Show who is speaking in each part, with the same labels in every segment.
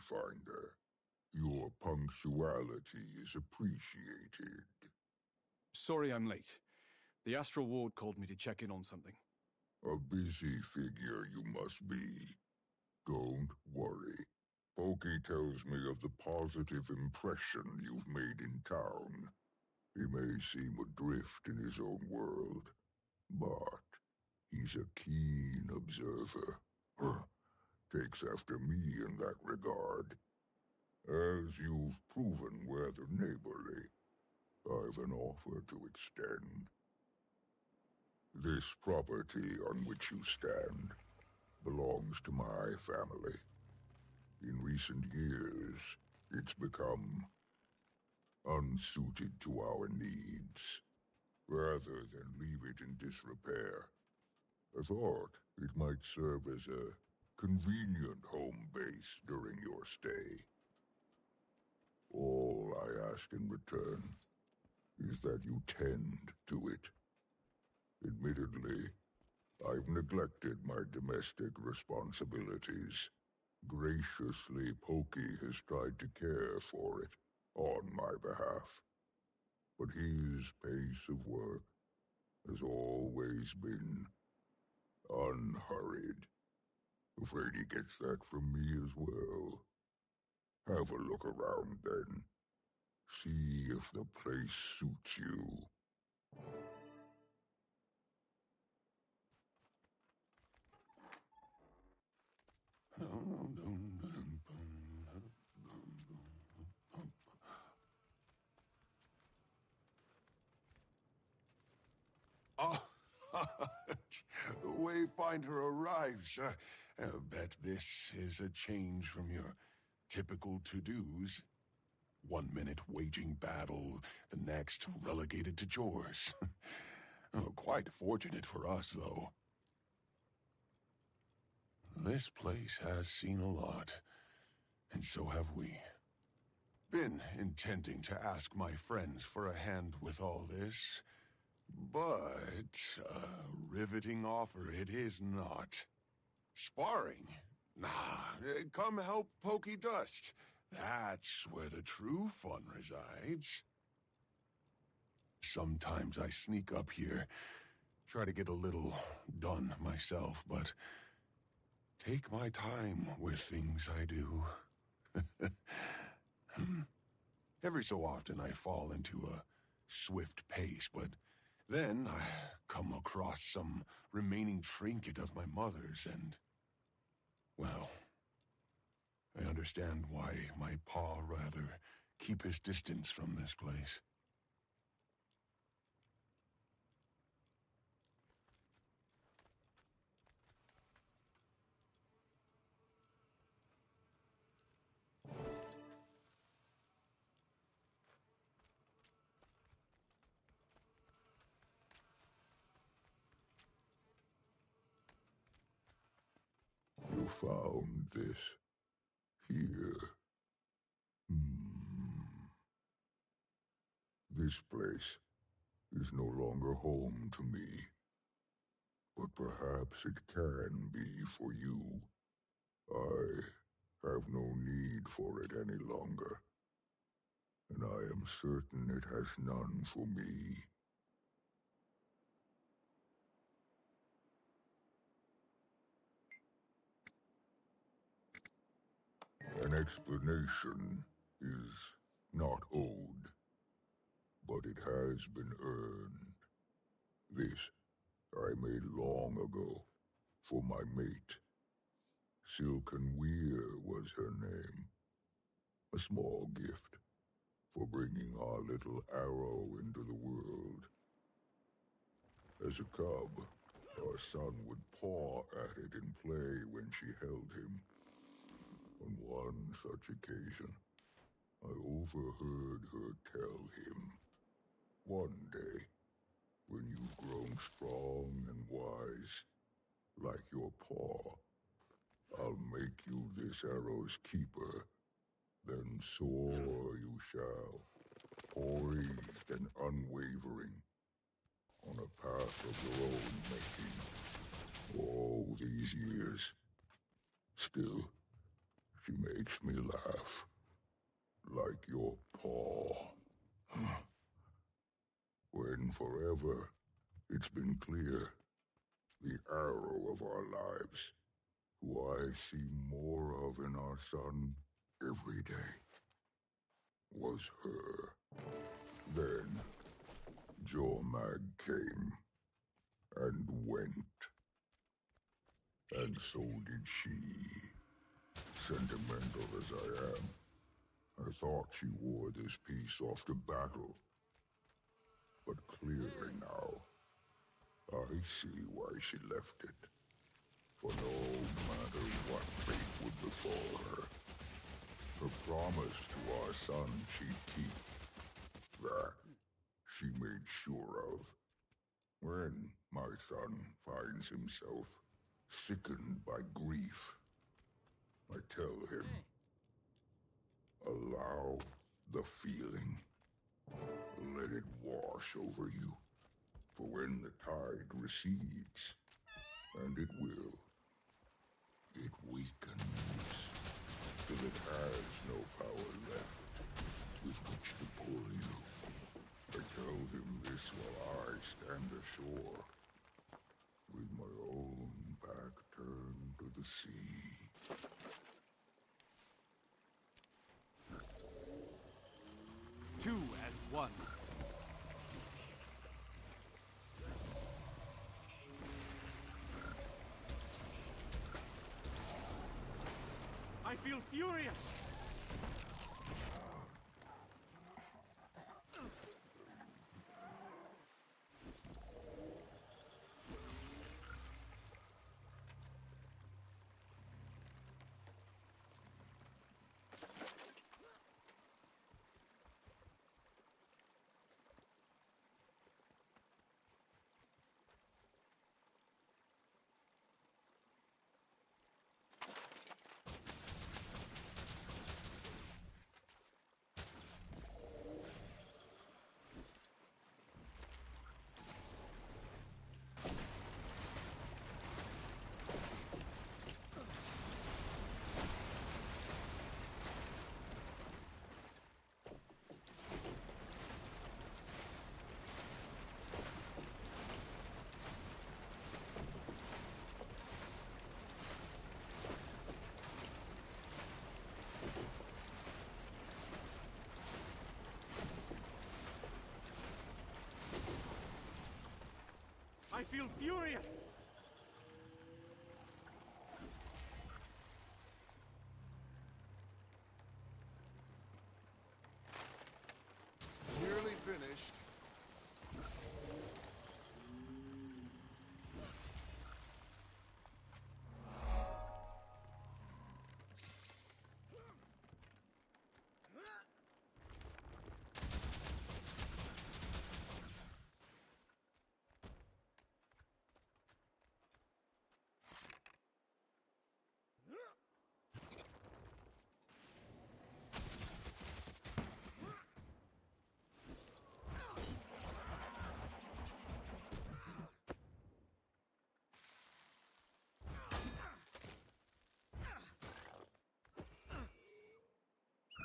Speaker 1: Wayfinder. Your punctuality is appreciated.
Speaker 2: Sorry I'm late. The Astral Ward called me to check in on something.
Speaker 1: A busy figure you must be. Don't worry. Pokey tells me of the positive impression you've made in town. He may seem adrift in his own world, but he's a keen observer. Takes after me in that regard. As you've proven rather neighborly, I've an offer to extend. This property on which you stand belongs to my family. In recent years, it's become unsuited to our needs. Rather than leave it in disrepair, I thought it might serve as a convenient home base during your stay. All I ask in return is that you tend to it. Admittedly, I've neglected my domestic responsibilities. Graciously, Pokey has tried to care for it on my behalf. But his pace of work has always been unhurried. Afraid he gets that from me as well. Have a look around then. See if the place suits you.
Speaker 3: Oh, Wayfinder arrives. Bet this is a change from your typical to-dos. 1 minute waging battle, the next relegated to chores. Quite fortunate for us, though. This place has seen a lot, and so have we. Been intending to ask my friends for a hand with all this, but a riveting offer it is not. Sparring? Nah, come help Pokey Dust. That's where the true fun resides. Sometimes I sneak up here, try to get a little done myself, but take my time with things I do. Every so often I fall into a swift pace, but then I come across some remaining trinket of my mother's and, well, I understand why my paw rather keep his distance from this place.
Speaker 1: You found this here. This place is no longer home to me. But perhaps it can be for you. I have no need for it any longer. And I am certain it has none for me. An explanation is not owed, but it has been earned. This I made long ago for my mate. Silken Weir was her name. A small gift for bringing our little arrow into the world. As a cub, our son would paw at it and play when she held him. On one such occasion, I overheard her tell him, "One day, when you've grown strong and wise, like your paw, I'll make you this arrow's keeper. Then soar you shall, poised and unwavering, on a path of your own making. All these years, still, She makes me laugh. Like your paw. When forever, it's been clear, the arrow of our lives, who I see more of in our son every day, was her. Then, Jormag came and went. And so did she. Sentimental as I am, I thought she wore this piece off to battle. But clearly now, I see why she left it. For no matter what fate would befall her, her promise to our son she'd keep. That she made sure of. When my son finds himself sickened by grief, I tell him, allow the feeling. Let it wash over you. For when the tide recedes, and it will, it weakens till it has no power left with which to pull you. I tell him this while I stand ashore, with my own back turned to the sea.
Speaker 2: Two as one. I feel furious! I feel furious!
Speaker 3: Nearly finished.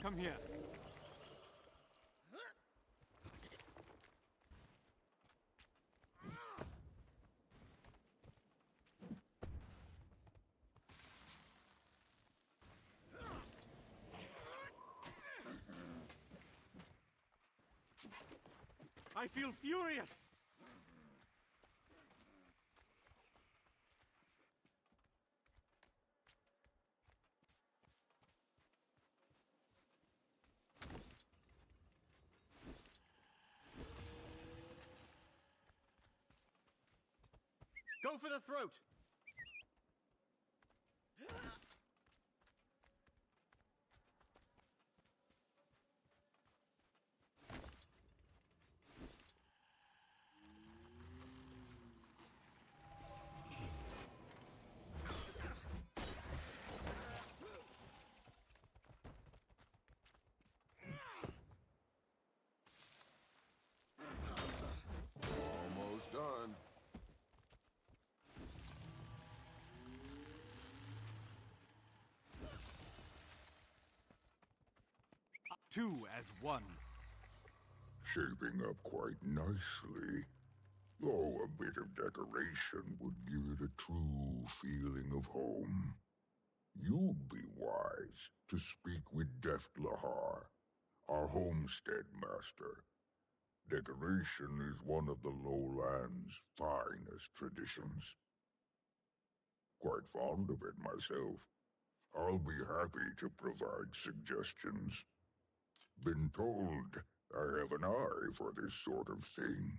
Speaker 2: Come here. I feel furious! Go for the throat!
Speaker 3: Almost done.
Speaker 2: two as one.
Speaker 1: Shaping up quite nicely. Though a bit of decoration would give it a true feeling of home. You'd be wise to speak with Deft Lahar, our homestead master. Decoration is one of the lowlands' finest traditions. Quite fond of it myself. I'll be happy to provide suggestions. Been told I have an eye for this sort of thing.